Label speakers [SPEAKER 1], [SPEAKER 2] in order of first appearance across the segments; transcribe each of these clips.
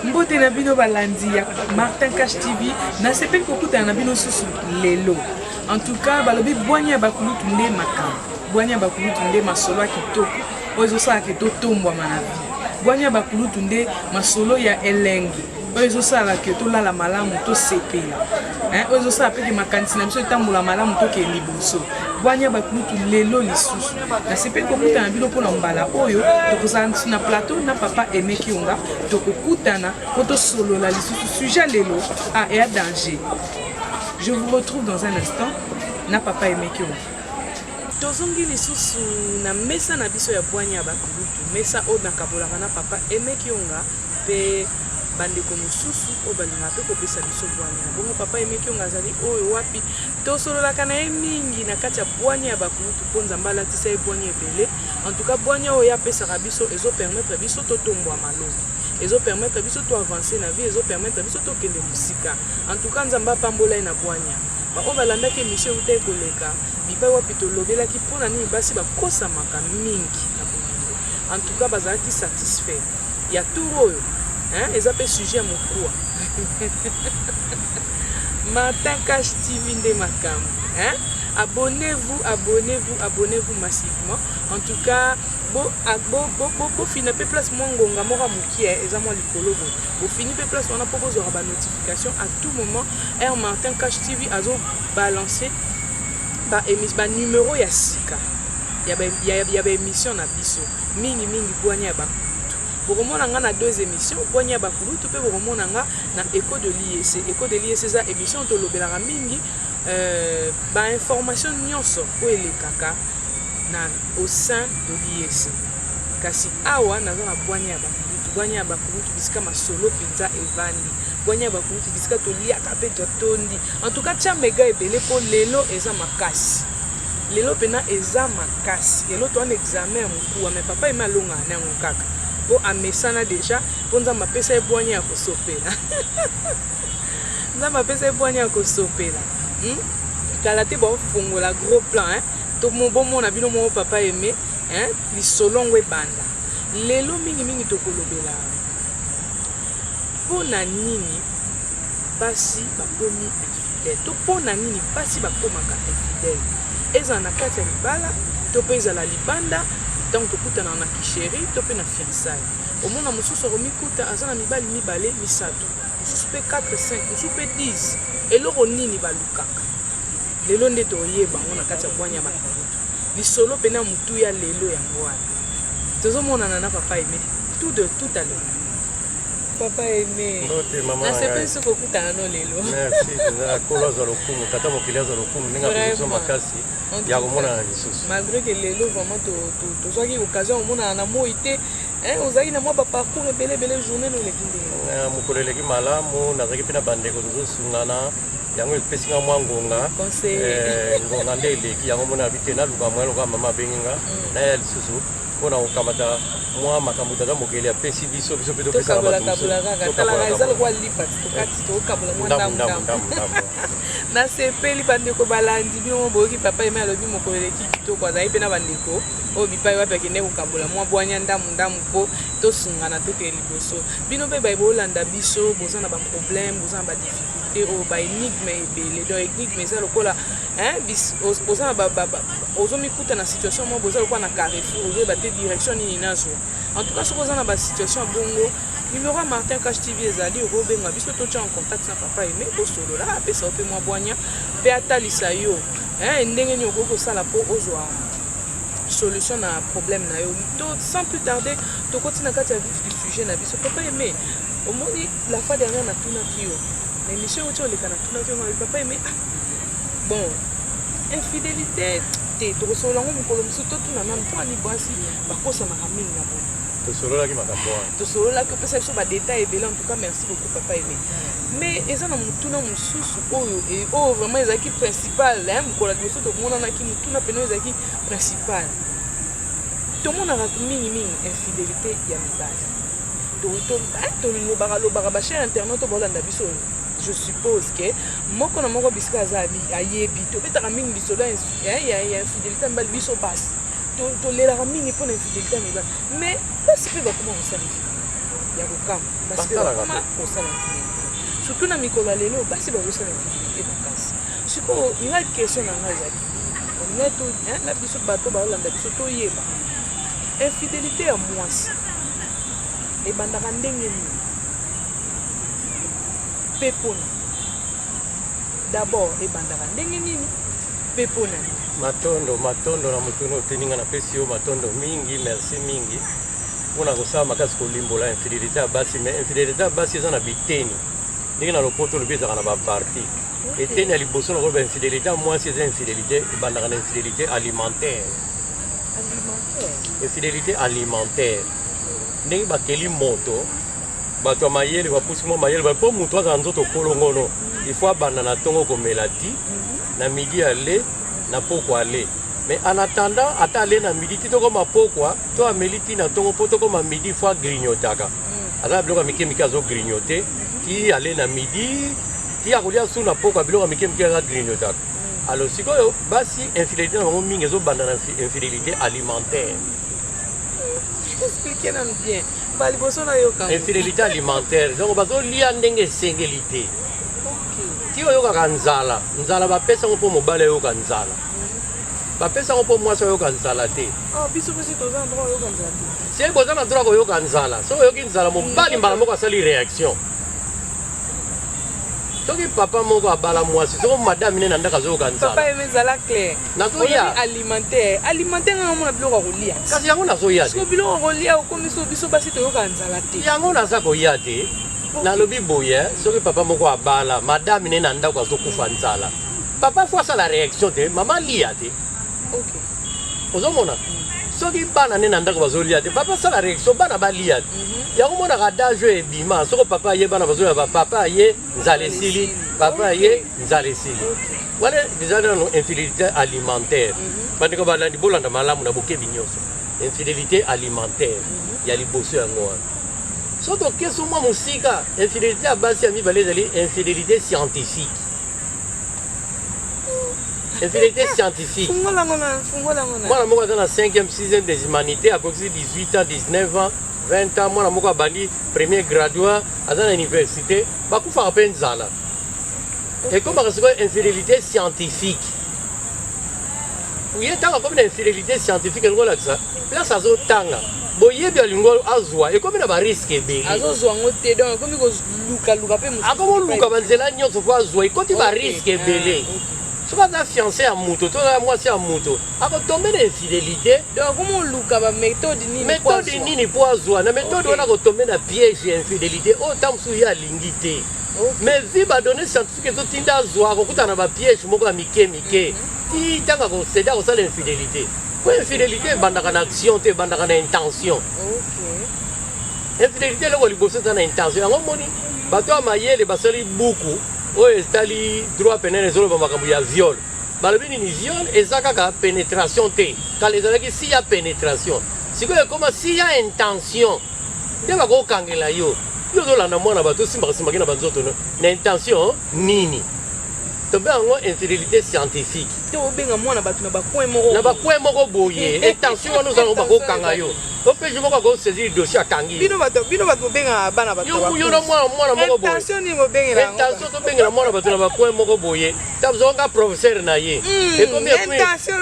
[SPEAKER 1] Mbote na bino balandi ya Martin Cash TV na sepeli kokuta na bino susu lelo. En tout cas balobi bwanya bakulu tunde makam. Bwanya bakulu tunde masolo ya kitoko. Ozo sala keto tombwa manavi. Bwanya bakulu tunde masolo ya elengi. Ozo sala keto la malamu to sepela. Ozo sala peke makanisi na biso tambola malamu to ke liboso. Bwanya bakulu lelo lisusu. Na sepeli kokuta na bino pona mbala oyo tokozala na plateau na papa Aimé Kionga tokokutana poto solo la lisusu sujet lelo et à danger. Je vous retrouve dans un instant na papa Aimé Kionga. Tozongi lisusu na mesa na biso ya bwanya bakulutu mesa o na kabolaka na papa Aimé Kionga pe bandeko mosusu o balinga pe kopesa biso bwanya bongo papa Aimé Kionga azali oyo wapi tosololaka na ye mingi na kati ya bwanya ya bakulutu mpo nzambe alatisa ye bwanya ebele. En tout cas bwanya oyo apesaka biso ezopermettre biso totombwa malongi, ezopermettre biso to avancer na vie, ezopermettre biso tokende mosika. En tout cas nzambe apambola ye na bwanya o balandaki émission uta ekoleka bipai wapi tolobelaki mpona nini basi bakosamaka mingi na bolingo. En tout cas bazalaki satisfait ya tour oyo eza pe sujet ya mokuwa Martin Cash TV nde makambo. Abonnez-vous, abonnez-vous, abonnez-vous massivement. En tout cas, bo fini pe place mongonga mora mukie eza mo likolo bo. Bo fini pe place on a proposé ba notification à tout moment. Martin Cash TV azo balancer ba numéro ya sika. Ya ba émission na biso. Mingi bwanya ba bokomona nga na deux émissions bwanya bakulutu pe bokomona nga na Écho de l'IEC. Écho de l'IEC eza émission to lobelaka mingi ba information nyonso o elekaka na au sein de l'IEC. Kasi awa naza na bwanya bakulutu bisika masolo pizza evandi bwanya bakulutu bisika to liaka pe to tondi. En tout cas tia mega ebele po lelo eza makasi. Lelo pena eza makasi. Lelo to un examen mokuwa mais papa ema longa na ngokaka. Po amesana déjà po nzamba pesa e bwanya ya kosopela. Nzamba pesa e bwanya ya kosopela. Kala te ba fongola gros plan to mo bomona bino mo papa Aimé li solongo ebanda. Lelo mingi tokolobela. Pona nini basi bakomi infidèle. To pona nini basi bakomaka infidèle. Eza na kati ya libala to pe eza la libanda. Donc tokutana na kisheri to pe na fiançailles. Omona mosusu romikuta azana mibali mibale misato. Mosusu pe 4 5, mosusu pe 10. Eloko nini balukaka. Lelo nde toyeba ngona kati ya bwanya bakulutu. Lisolo pena mutu ya lelo ya ngwana. Tozomona na papa Aimé tout à l'heure. Papa Aimé. Na sepe soko kutana no lelo.
[SPEAKER 2] Merci. Na kola za lokumu, tata mokili za lokumu ninga biso makasi. Ya komona na lisusu.
[SPEAKER 1] Malgré que lelo vraiment to zwaki occasion omona na moite ozaki na mwa ba parcours bele journée no lekinde.
[SPEAKER 2] Mukoleleki malamu na zaki pena bandeko nzosungana yango epesinga mwa ngonga ngonga nde eleki yango mona bite na luka mwa luka mama benginga na ya lisusu mpona kokamata mwa makambo tata mokeli apesi biso pe topesaka bato
[SPEAKER 1] na sepeli bandeko balandi bino boyoki papa Aimé alobi mokoleleki kitoko azali mpe na bandeko oyo bipai wapi akende kokabola mwa bwanya ndamu mpo tosungana toke liboso bino mpe baye bolanda biso boza na baproblème boza na badifficulté oyo baénigme ebele donc énigme eza lokola boza na ozomikuta na situation moko boza lokola na carrefour ozoyeba te direction nini nazwa. En tout cas soki oza na basituation ya bongo numéro ya Martin Cash TV ezali okobenga biso totia en contact na papa Aimé osolola apesa yo mpe mwa bwanya mpe atalisa yo ndenge nini okoki kosala mpo ozwa solution na problème na yo. Sans plus tarder tokoti na kati ya vif du sujet na biso papa Aimé omoni la fois dernière na tunaki yo na émission oti oleka na tunaki yo papa Aimé bon infidélité te tokosolola ngo mokolo mosusu totuna nanu mpo ani bwasi bakosamaka mingi na boye
[SPEAKER 2] tosololaki makambo wana
[SPEAKER 1] tosololaki opesa biso badetail ebele. En tout cas merci beaucoup papa Aimé. Mais eza na mutuna mosusu oyo vraiment ezalaki principal mokolo ya liboso tomonanaki mutuna pene oyo ezalaki principal. Tomonaka mingi infidélité ya mibali tolobaka bachere internet to bolanda biso. Je suppose que moko na moko bisika aza ayebi tobetaka mingi lisolo ya infidélité ya mibali biso basi tolelaka mingi mpona infidélité ya mibali mais basi mpe bakoma kosala ya kokamba parce que kosala infidélité surtout na mikolo ya lelo basi bakosala infidélité makasi sikoyo nga question na nga ezali neto na biso bato baolanda biso toyeba infidélité ya mwasi ebandaka ndenge nini mpe mpona d'abord ebandaka ndenge nini mpe mpona nini
[SPEAKER 2] matondo na motu oteninga napesi yo matondo mingi merci mingi mpona kosala makasi kolimbola infidélité ya basi mais infidélité ya basi eza na biteni ndenge na lopoto olobi ezaka na baparti eteni ya liboso na koloba infidélité ya mwasi eza infidélité ebandaka na infidélité alimentaire infidélité alimentaire ndenge bakeli moto bato ya mayele bapusi mwa mayele mpo moto azala nzoto kolongono ifo abanda na ntongo komela ti na midi ya le na pokwa ale mais en attendant ata ale na midi ti tokoma pokwa to ameli ti na ntongo mpo tokoma midi ifo agrignotaka aza biloko ya mike mike azogrignote ti ale na midi ti akolia su na pokwa biloko ya mike mike aza grignotaka alors sikoyo basi infidélité na bango mingi ezobanda na infidélité alimentaire.
[SPEAKER 1] Expliquez nous bien. Baliboso na yoka.
[SPEAKER 2] Infidélité alimentaire. Donc bazolia ndenge esengeli te. Ti oyoka nzala, nzala bapesa ngo po mobala yoka nzala. Bapesa ngo po mwasi yoka nzala te.
[SPEAKER 1] Ah biso biso toza ndro yoka nzala te.
[SPEAKER 2] C'est boza na droit ko yoka nzala. So yoki nzala mobali mbala moko asali réaction. Soki papa moko abala mwasi, so madame ne nandaka zoyoka nzala.
[SPEAKER 1] Papa emezala clair.
[SPEAKER 2] Nazoya
[SPEAKER 1] alimentaire. Alimentaire nga mona biloko kolia.
[SPEAKER 2] Kasi yango nazoya te.
[SPEAKER 1] Parce que biloko kolia okomiso biso basi toyoka nzala te.
[SPEAKER 2] Yango naza koya te. Nalobi boye, soki papa moko abala, madame ne nandaka azokufa nzala. Papa faut ça la réaction te, maman lia te.
[SPEAKER 1] OK.
[SPEAKER 2] Ozomona. Soki bana ne nandaka bazolia te, papa ça la réaction bana balia te. Yango mona kadage ebima, soko papa ye bana bazolia ba papa ye nzala sili, papa ye nzala sili. Voilà déjà dans infidélité alimentaire. Bandeko balandi bolanda malamu na bokebi nyonso. Infidélité alimentaire. Ya liboso yango. Soto keso mwa musika, infidélité ya basi ya mibale ezali infidélité scientifique. Infidélité scientifique. Moi, je suis dans la 5e, 6e des humanités, à côté de 18 ans, 19 ans, 20 ans. Moi, je suis premier graduat à l'université. Je suis à peine zala. Et comme c'est une infidélité scientifique. Il y a une infidélité scientifique, là, ça se tanga. Boye bien lingolo azwa et comme il a un risque belé
[SPEAKER 1] azozwa ngote donc comme ko luka pe
[SPEAKER 2] mutu ako luka banzela nyonso fo azwa et quand il va risque belé so va fiancé à muto to la moi c'est à muto ako tomber d'infidélité
[SPEAKER 1] donc comment luka ba méthode
[SPEAKER 2] nini po azwa na méthode on a ko tomber na piège infidélité autant sou ya lingité mais vi ba donner scientifique to tinda azwa ko kutana ba piège moko ya mike ti tanga ko céder ko ça l'infidélité. Infidélité bandaka na action te bandaka na intention. OK. Infidélité le liboso ta na intention. Yango moni bato ya mayele basali buku oyo estali droit pénal ezolo ba makambo ya viol. Balobi ni viol ezaka ka pénétration te. Quand les alaki si ya pénétration. Sikoyo koma si ya intention. Nde bako kangela yo. Yo zolanda mwana bato simba na banzoto na intention nini. Tobe yango infidélité scientifique.
[SPEAKER 1] To benga mwana batu na bakoin moko.
[SPEAKER 2] Na bakoin moko boye. Intention wana ozala bako kanga yo. To peje moko ko saisir dossier akangi.
[SPEAKER 1] Bino bato benga bana bato.
[SPEAKER 2] Yo na mwana moko boye.
[SPEAKER 1] Intention ni mo benga.
[SPEAKER 2] Intention to benga mwana bato na bakoin moko boye. Tabzo nga professeur na ye.
[SPEAKER 1] Et comme intention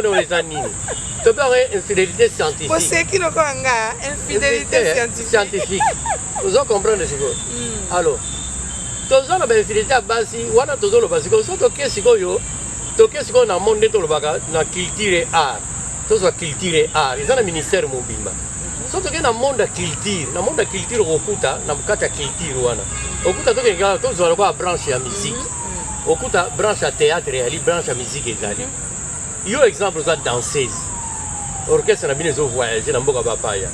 [SPEAKER 2] no ezani. Tobe yango infidélité scientifique.
[SPEAKER 1] Ko seki no kanga infidélité
[SPEAKER 2] scientifique. Vous comprenez ce que? Alors tozo na infidélité basi wana tozo lo basi ko so to kesiko na monde to lo baka na culture art tozo culture art izana ministère mobimba so to ke na monde culture okuta na mukata culture wana okuta to ke ngala tozo ko branche ya musique okuta branche ya théâtre ya li branche ya musique ezali yo exemple za danseuse orchestre na bino zo voyager na mboka bapaya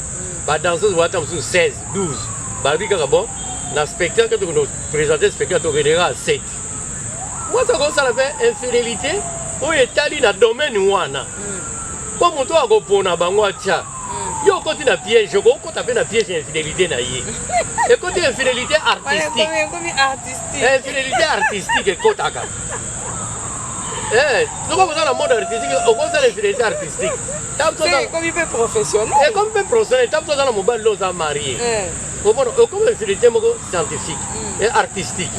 [SPEAKER 2] ba danseuse wata msu 16 12 ba bika bon na spectacle que nous présenter spectacle à 7. Moi ça fait infidélité au étali na domaine wana. Comme on doit répondre à bango tia. Yo côté na piège, ko taper na piège infidélité na yé. Et côté infidélité artistique. Infidélité artistique et kotaka. Nous comme dans le monde artistique, on voit ça l'infidélité artistique.
[SPEAKER 1] C'est comme il peut professionnel.
[SPEAKER 2] Et comme peut professionnel, t'as besoin dans le mobile l'os à marier. Comme infidélité scientifique et artistique.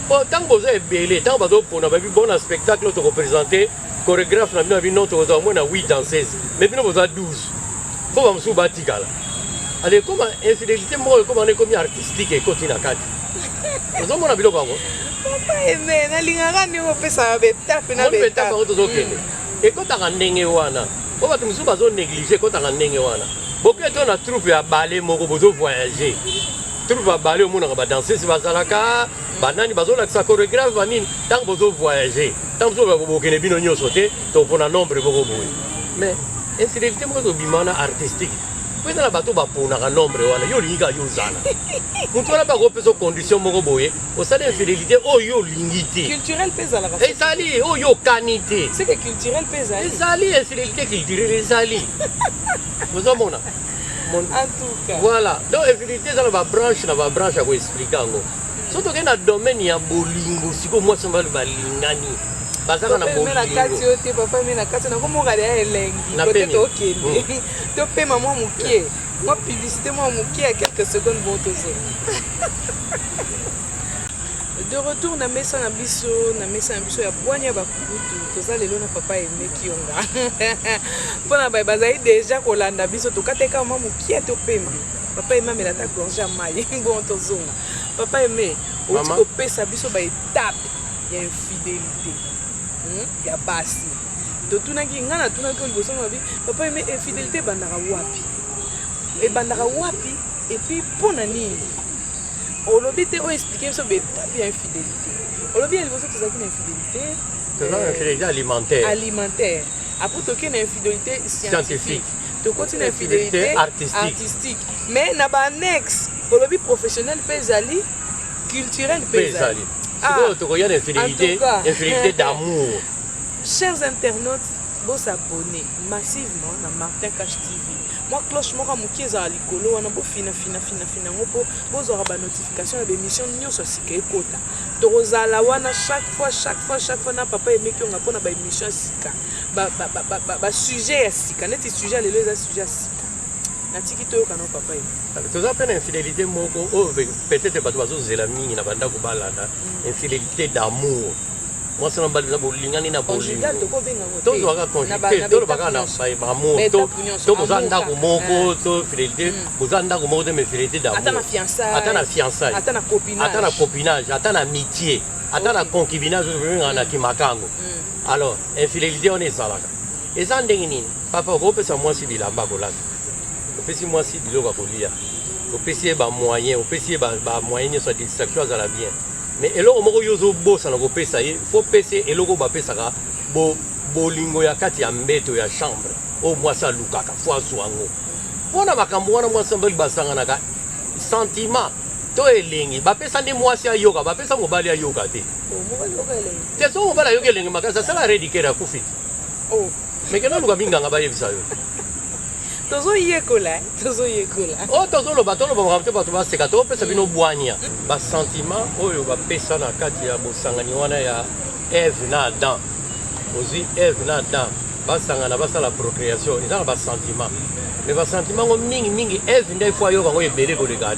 [SPEAKER 2] Tant que vous avez belé, tant que vous avez bon spectacle, vous représentez, chorégraphe, vous avez au moins 8 danseuses, mais vous avez 12. Il faut vous battre. Alors, comment infidélité, comment on est comme artistique et continue à faire. Vous avez un billet.
[SPEAKER 1] Papa aimé, na lingara ni on peut ça betape na betape.
[SPEAKER 2] Et quand tu as un négawana, on va te négliger quand tu as un négawana. Beaucoup de gens trouvé à balai, moko bozo voyager. Trouve à balai au monde on va danser si bazalaka, banani bazo la chorégraphe banine tant bozo voyager. Tant bozo ba bobo kene bino nyo sauter, to pona nombre boko boy. Mais infidélité mo bimana artistique. Quand la bateau va pour un nombre wana yo linga yo zana. Mutwana ba ko peso condition moko boye, au sein d'infidélité oh yo lingité.
[SPEAKER 1] Culturel pesa la
[SPEAKER 2] Et sali oh yo canité.
[SPEAKER 1] C'est que culturel pesa.
[SPEAKER 2] Et sali infidélité culturelle sali. Vous avez mon
[SPEAKER 1] en tout cas.
[SPEAKER 2] Voilà. Donc, infidélité, dans la branche, à vous expliquer. Surtout que dans le domaine, il y a bolingo. Si moi, je vais balingani. Parce que na bolingo.
[SPEAKER 1] Papa, mais na kati na ko mo gale elengi. Peut-être OK. To pe maman mukie. Moi publicité moi mukie à quelques secondes bon tozo. De retour na mesa na biso ya bwanya bakutu toza lelo na papa aimé kionga pona ba bazai déjà kolanda biso tokateka mama mukie to pema papa aimé amela ta gorge ya mai bon tozonga papa aimé oti kopesa biso ba étape ya infidélité ya basi totunaki nga na tunaki liboso na bi papa aimé infidélité ebandaka wapi et puis mpona nini Olobi te o expliquer sur l'étape infidélité. Olobi elle veut que ça une infidélité.
[SPEAKER 2] C'est une infidélité alimentaire.
[SPEAKER 1] Alimentaire. Après tu une infidélité scientifique. Tu continues infidélité artistique. Mais na ba annexe Olobi professionnel pezali, culturel pezali.
[SPEAKER 2] Tu connais infidélité d'amour.
[SPEAKER 1] Chers internautes, vos abonnés massivement na Martin Cash TV. Moi cloche moko mukie za likolo wana bo fina ngopo bozora ba notification ya émission nyonso sika ekota tozala wana chaque fois na papa aimé ki on apona ba émission sika ba sujet ya sika neti sujet lelo eza sujet sika na tiki to kana papa aimé
[SPEAKER 2] toza pena infidélité moko peut-être bato bazozela mingi na banda kobalanda infidélité d'amour. Moi, c'est un bal de bolingani na bolingo. Donc, on va conjuguer. Tout le bagage na amour. Tout vous anda kumoko, tout fidélité. Vous anda kumoko de fidélité d'amour.
[SPEAKER 1] Attends la fiançailles. Attends la
[SPEAKER 2] copinage. Attends l'amitié. Attends la concubinage. On kimakango. Alors, infidélité on est ça là. Et ça ndengini. Papa, vous pouvez moi si bilamba bolanda. Vous pouvez moi si biloba kolia. Vous pouvez ba moyen. Vous pouvez ba moyen soit distraction à la bien. Mais eloko moko yozo bossa na kopesa ye faut pese eloko ba pesaka bolingo ya kati ya mbeto ya chambre au moi ça lukaka faut azwango pona makambo wana moi sambali basanga naka sentiment to elengi ba pesa ndi moi sia yoka ba pesa mobali ya yoka te te so mobali ya yoka elengi makasa sala redikera kufi
[SPEAKER 1] oh
[SPEAKER 2] mais que non luka binganga ba yebisa yo
[SPEAKER 1] tozo yekola
[SPEAKER 2] oh tozo lo bato lo ba mpe bato ba seka to pesa bino bwanya ba sentiment oyo ba pesa na kati ya bosangani wana ya Ève na Adam ozi Ève na Adam ba sangana ba sala procréation eza ba sentiment mais ba sentiment ngo mingi Ève ndai fois yo kango ebele ko leka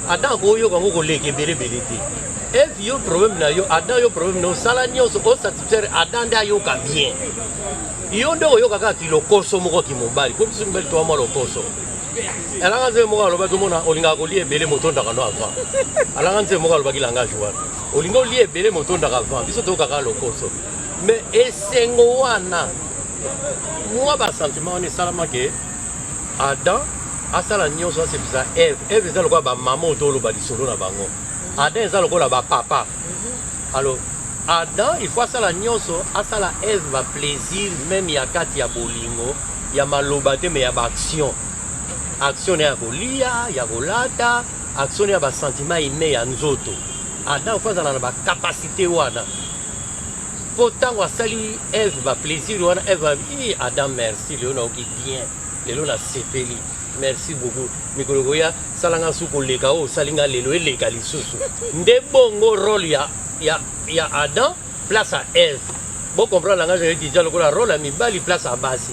[SPEAKER 2] Adam ko yo kango ko leka ebele te Ève yo problème na yo Adam yo problème no sala nyonso o satisfaire Adam nda yo ka bien yo ndo yo kaka kilokoso moko kimobali ko biso mbeli to amalo koso alanga nze moko aloba tomona olinga kolia ebele motondaka no avant alanga nze moko alobaki langage wana olinga olia ebele motondaka avant biso tokaka lokoso mais esengo wana mwa basentiment wana esalamake Adam asala nyonso asepesa Ève eza lokola bamama oyo toloba lisolo na bango Adam eza lokola bapapa alors Adam il faut asala nyonso asala Ève ba plaisir même ya kati ya bolingo ya maloba te mais ya baaction action ya kolia ya kolata action ya basentiment ime ya nzoto Adam il faut asala na bacapacité wana po ntango asali Ève ba plaisir wana Ève abi Adam merci lelo naoki bien lelo nasepeli merci beaucoup mikolo koya salanga su koleka oyo osalinga lelo eleka lisusu nde bongo role ya Adam place à Ève. Bon comprendre la langage déjà le rôle à mibali place à basi.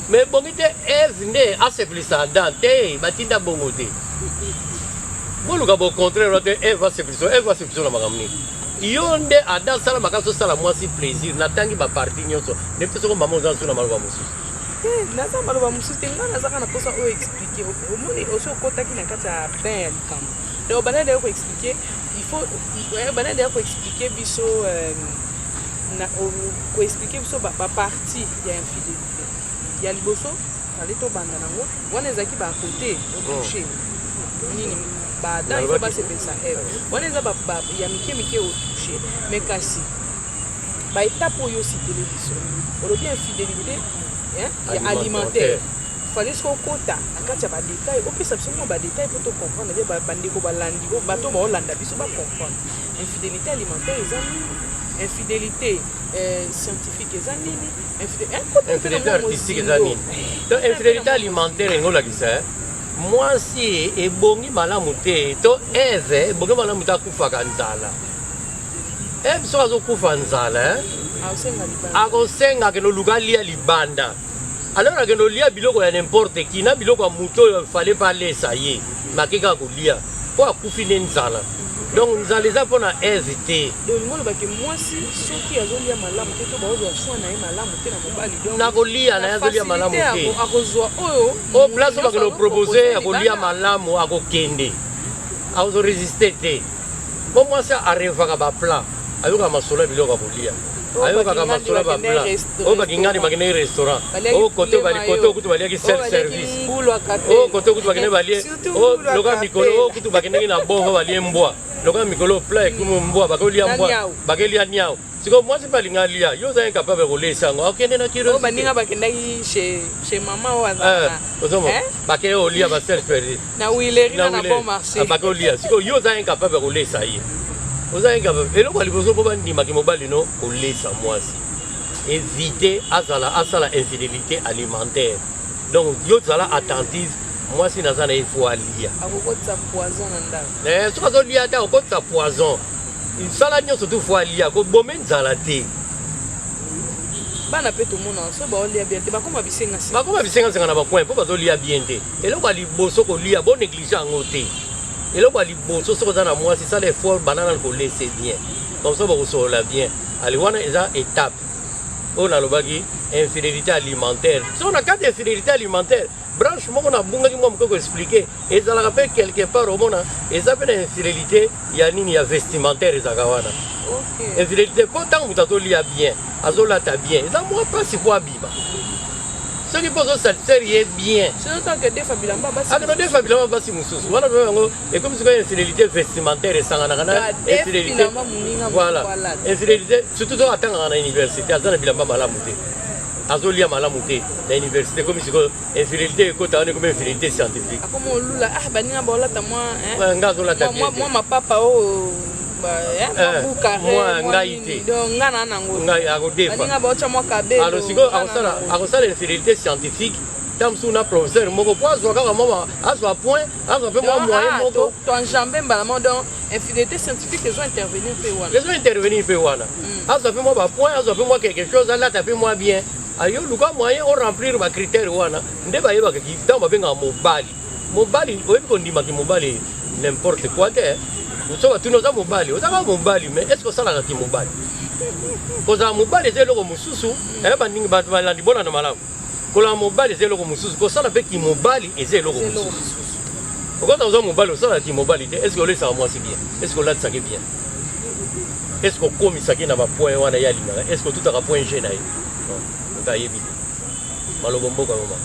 [SPEAKER 2] Mais bon ite Ève ne assez plus Adam te batinda bongo te. boluka bo contraire te eva se biso na makamni yonde ada sala makaso sala mwasi plaisir natangi ba parti nyonso ne peso ko mama ozansu na maloba mususu
[SPEAKER 1] naza maloba mususu te nga naza kana posa oyo expliquer omoni oso okotaki na kati ya bain ya likambo donc banade ko expliquer il faut banade ko expliquer biso ko expliquer biso ba partie ya infidélité ya liboso ale to banda nango wana ezaki ba côté toucher nini ba da il faut ba se pensa wana eza ba ya mike au toucher mais kasi ba étape oyo cité biso olobi infidélité alimentaire fallait se kota akati ya ba détail opesa biso mo ba détail pour te comprendre de ba bandeko balandi o bato ba olanda biso ba comprendre infidélité alimentaire eza infidélité scientifique eza nini
[SPEAKER 2] infidélité artistique eza nini donc infidélité alimentaire engolakisa mwasi ebongi malamu te to eve ebongi malamu te akufaka nzala eve soki azokufa nzala akosengaka noluka lia libanda alors akende olia biloko ya n'importe qui na biloko ya moto oyo fale mpe alesa ye make kaka kolia mpo akufi nde nzala donc nzala eza mpona eve te
[SPEAKER 1] olobaki mwasi soki azolia malamu te to baozwa soin na ye malamu te na mobali
[SPEAKER 2] nakolia na ye azolia malamu te
[SPEAKER 1] akozwa oyo
[SPEAKER 2] o place oyo bakende opropose akolia malamu akokende akozoresiste te mpo mwasi arevaka baplan ayokaka masolo ya biloko akolia ayokaka masolo baplan oyo bakingani bakende restaurant oyo kote okutu baliaki self service oyo kote okutu bakende balie loka mikolo oyo okutu bakendeki na bongo balie mbwa loka mikolo plat ekumu mbwa bakolia mbwa bakelia niao siko mwasi mpe alinga lia yo oza incapable kolesa yango akende na
[SPEAKER 1] baninga bakendaki chez mama oyo azalaka
[SPEAKER 2] bakende olia ba self service
[SPEAKER 1] na wileri na bon marché
[SPEAKER 2] bakolia siko yo oza incapable kolesa ye oza incapable eloko ya liboso mpo bandimaki mobali no kolesa mwasi éviter asala infidélité alimentaire donc yo zala attentive mwasi naza na ye fo alia
[SPEAKER 1] akokotisa poison na ndako
[SPEAKER 2] soki azolia te akokotisa poison sala nyonso tu fo alia kobome nzala te
[SPEAKER 1] bana mpe tomona so baolia bien te bakoma
[SPEAKER 2] bisengasenga na bapoint mpo bazolia bien te eloko ya liboso kolia bo néglige yango te eloko ya liboso soki oza na mwasi sala effort banana kolese bien comme ça bakosolola bien ali wana eza étape oyo nalobaki infidélité alimentaire so na kati ya infidélité alimentaire branche moko nabungaki mwa moke koexplike ezalaka mpe quelque part omona eza mpe na infidélité ya nini ya vestimentaire ezalaka wana infidélité mpo ntango moto azolia bien azolata bien eza mwa mpasi po abima soki mpo ozosatisfaire ye bien akeno defa bilamba basi mosusu wana mpe yango ekomi sikoyo infidélité vestimentaire esanganaka na infidélité voilà infidélité surtout so atangaka na université aza na bilamba malamu te azolia malamu te na université comme sikoyo infidélité ekota wana ekomi infidélité scientifique
[SPEAKER 1] baninga baolata
[SPEAKER 2] nga azolata bien
[SPEAKER 1] mwa mapapa oyo
[SPEAKER 2] mwa ngai te ngai akodefa alors sikoyo akosala infidélité scientifique ntango mosusu na professeur moko po azwa kaka mwa azwa point azwa mpe mwa moyen moko
[SPEAKER 1] toenjambe mbala mo donc infidélité scientifique
[SPEAKER 2] ezointervenir mpe wana azwa mpe mwa bapoint azwa mpe mwa quelque chose alata mpe mwa bien ayo luka moyen oremplir bacritère wana nde bayebaka ntango babengaka mobali oyebi kondimaki mobali n'importe quoi te so batuni oza mobali ozaka mobali mais est ce que osalakaki mobali kozala mobali eza eloko mosusu bandingi bato balandi bonana malamu kolala mobali eza eloko mosusu kosala mpe kimobali eza eloko mosusu okoza oza mobali osalaka kimobali te est ce que olesaka mwasi bien est ce que olatisaki bien est ce que okomisaki na bapoint wana ye alingaka est ce que otutaka point g na ye moto ayebi te malobo mboka moma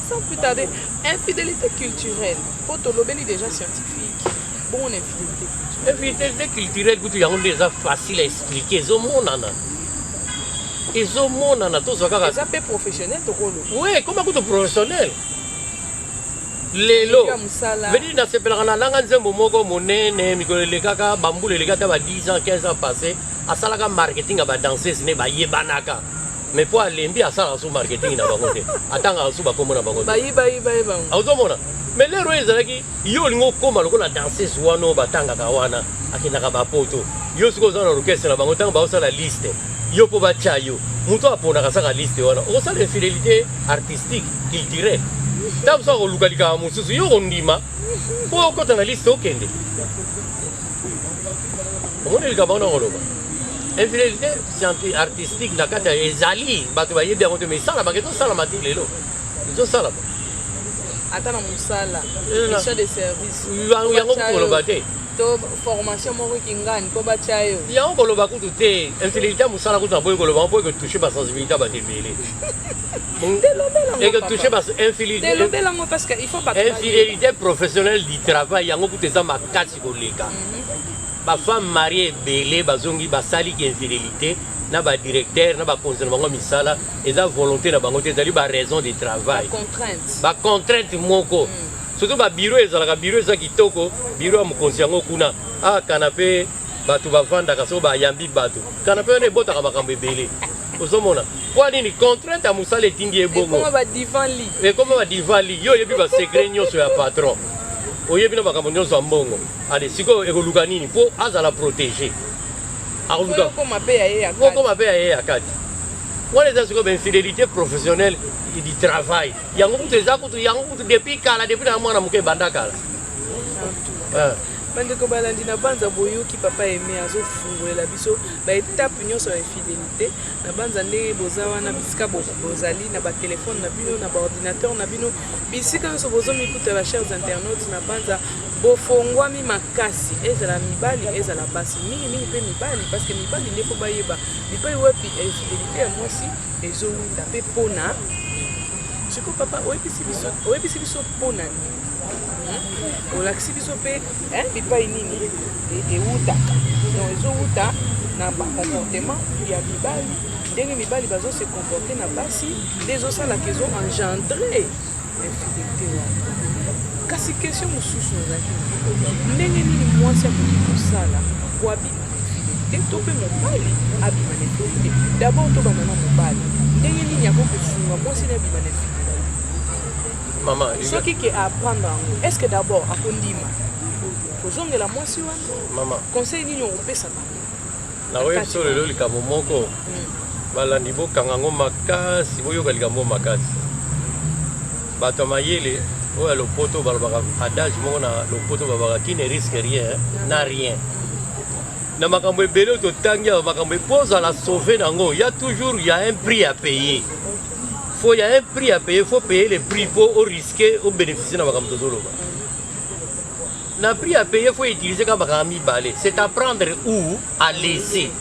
[SPEAKER 1] sans plus tarder infidélité culturelle po tolobeli déjà scientifique bon
[SPEAKER 2] infidélité culturelle kutu yango nde eza facile à expliquer ezomonana tozwa kaka
[SPEAKER 1] eza mpe professionnel tokolo
[SPEAKER 2] oui koma kutu professionnel lelo vedi nasepelaka na langa nzembo moko monene mikolo elekaka bambula eleka ata ba 10 ans 15 ans passé asalaka marketing ya badanseuse ne bayebanaka mais mpo alembi asalaka su marketing na bango te atangaka su bakombo na bango ozomona mais lero oyo ezalaki yo olingi okóma lokola danseuse wana oyo batangaka wana akendaka bapoto yo sikoyo oza na orchestre na bango ntango baosala liste yo mpo batya yo moto aponaka saka liste wana okosala infidélité artistique culturelle ntango soki akoluka likambo mosusu yo kondima mpo okota na liste okende omoni likambo wana koloba infidélité artistique na kati ya ezali bato bayebi yango te mais esalama ezosalama te lelo ezosalama
[SPEAKER 1] ata na mosala mission de service
[SPEAKER 2] yango koloba te
[SPEAKER 1] to formation moko kingani mpo batya yo
[SPEAKER 2] yango koloba kutu te infidélité ya mosala kutu na boyi koloba mpo ekotouche basensibilité ya bato ebele ekotouche infidélité professionnelle du travail yango kutu eza makasi koleka bafemme marie ebele bazongi basaliki infidélité na badirecteur na bakonzi na bango misala eza volonté na bango te ezali baraison de travail bacontrainte moko surtout babiro ezalaka biro eza kitoko biro ya mokonzi yango kuna kana mpe bato bavandaka soki bayambi bato kana mpe wana ebotaka makambo ebele ozomona mpo nini contrainte ya mosala etindi ebongo ekoma badivan li yo oyebi basekret nyonso ya patron oyebi na makambo nyonso ya mbongo ale sikoyo ekoluka nini mpo azala protégé okoma mpe ya ye ya kati wana eza sikoyo bainfidélité professionnelle du travail yango kutu eza kutu yango kutu depuis kala depuis na mwana moke ebanda kala
[SPEAKER 1] bandeko balandi na banza boyoki papa eme azofungolela biso baetape nyonso ya infidélité na banza ndenge boza wana bisika bozali na batelefone na bino na baordinateur na bino bisika nyonso bozomikuta bachers internautes na banza bofongwami makasi ezala mibali ezala basi mingimingi mpe mibali parce que mibali nde fo bayeba mibali wapi infidélité ya mwasi ezowinda mpe mpona siko papa oyebisi biso mpona nini olakisi biso mpe bipai nini ewutaka donc ezowuta na bacomportement ya mibali ndenge mibali bazose comporte na basi nde ezosalaka ezoengendre infidélité wana kasi question mosusu ozalaki ndenge nini mwasi akoki kosala po abima na infidélité to mpe mobali abima na infidélité d'abord tobanda na mobali ndenge nini akoki kosunga mwasi na abima na infidélité soki ke apprendre yango est ce que d'abord akondima kozongela mwasi wana conseil nini okopesaka
[SPEAKER 2] nakoyebi so lelo likambo moko balandi bokanga yango makasi boyoka likambo makasi bato ya mayele oyo ya lopoto balobaka adage moko na lopoto babaka qui ne risque rien na rien na makambo ebele oyo totangi ya makambo epozala sauve nango ya toujours ya un prix à payer il y a un prix à payer, il faut payer le prix pour risquer ou bénéficier de makambo tozoloba. Le prix à payer, il faut utiliser comme makambo balé. C'est apprendre où à laisser.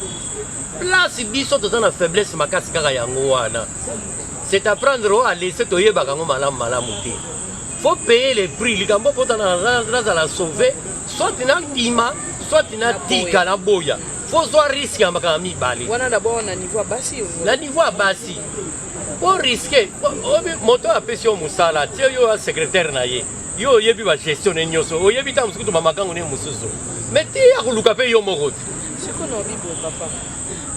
[SPEAKER 2] Place biso dans la faiblesse makasi kaka yango wana. C'est apprendre où à laisser toyeba kango malam malamuté. Faut payer le prix. Likambo potana na la sauver, soit na ndima, soit na tika na boya. Faut soit risquer makambo balé.
[SPEAKER 1] Wana d'abord na niveau basi.
[SPEAKER 2] Na niveau basi. Pour risquer, moto apesi yo mosala tie yo ya secrétaire na ye yo oyebi bagestion ne nyonso oyebi ta mosuku to mamakango ne mosusu mais ti ya koluka mpe yo moko te
[SPEAKER 1] siko na bible papa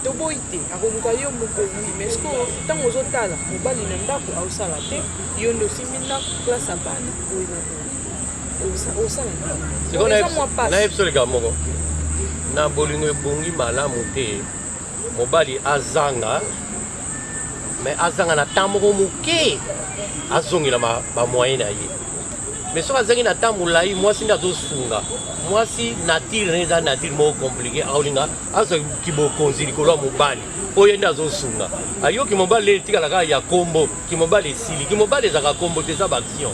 [SPEAKER 1] toboyi te akoluka yo moko wi mais siko ntango ozotala mobali na ndako aosala te yo nde osimbi ndako place ya bana osala
[SPEAKER 2] nayebi so likambo moko na bolingo ebongi malamu te mobali azanga mais azanga na temps moko moke azongela bamoyen na ye mais soki azangi na temps molai mwasi nde azosunga mwasi nature ne eza nature moko compliqué aolinga azoki bokonzi likolo ya mobali oyo nde azosunga ayoki mobali leli tikalaka ya kombo kimobali esili kimobali ezaka kombo te eza baaction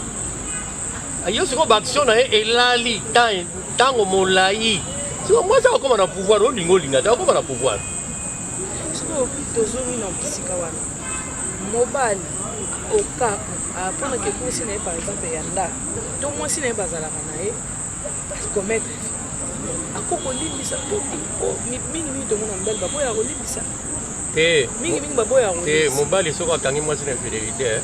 [SPEAKER 2] ayo sikoyo baaction na ye elali ntango molai siko mwasi akokoma na pouvoir olinga te akokoma na pouvoir
[SPEAKER 1] sikoyo tozongi na bisika wana mobali okaka apona ke mwasi na ye par exemple ya ndako to mwasi na ye bazalaka na ye commettre akokolimbisa to te mingimingi tomona mobali baboya kolimbisa
[SPEAKER 2] te
[SPEAKER 1] mingimingi baboya
[SPEAKER 2] kolimbisa te mobali soki akangi mwasi na infidélité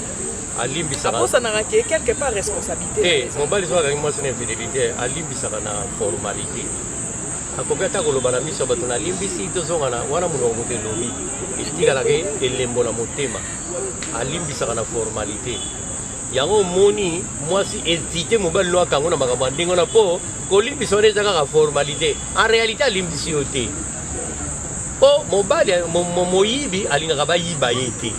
[SPEAKER 2] alimbisaka
[SPEAKER 1] abosanaka ke quelque part responsabilité
[SPEAKER 2] te mobali soki akangi mwasi na infidélité alimbisaka na formalité akoki ata koloba na miso bato nalimbisi tozongana wana monoko moto elobi etikalaka elembo na motema alimbisaka na formalité yango omoni mwasi évite mobali no akango na makambo ya ndenge wana mpo kolimbisa wana eza kaka formalité en réalité alimbisi yo te mpo mobali moyibi alingaka bayiba ye te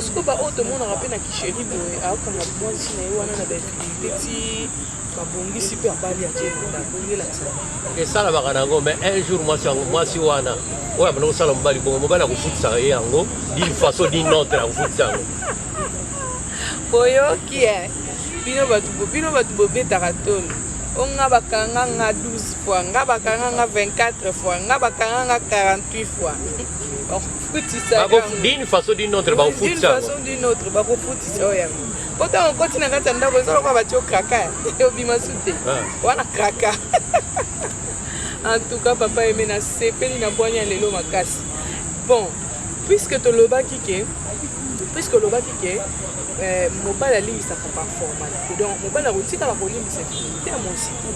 [SPEAKER 1] siko baoyo tomonaka mpe na kisheri boye aokanga mwasi na ye wana na bainfidélité ti babongisi mpe abali akenda bongelakisa
[SPEAKER 2] esalabaka nango mais un jour mwasi wana oyo abanda kosala mobali bongo mobali akofutisaka ye yango d'une façon d'une autre akofutisa yango
[SPEAKER 1] boyoki bino bato bobetaka tolo onga bakanga nga 12 fois nga bakanga nga 24 fois nga bakanga nga 48 fois
[SPEAKER 2] d'une façon d'une autre
[SPEAKER 1] bakofutisa oyo yango po ntango okoti na kati ya ndako eza lokola batie okraka obima su te wana kraka en tout cas papa eme nasepeli na bwanya ya lelo makasi bon puisque olobaki ke mobali alimbisaka par formalité donc mobali akotikala kolimbisa fidélité ya mosika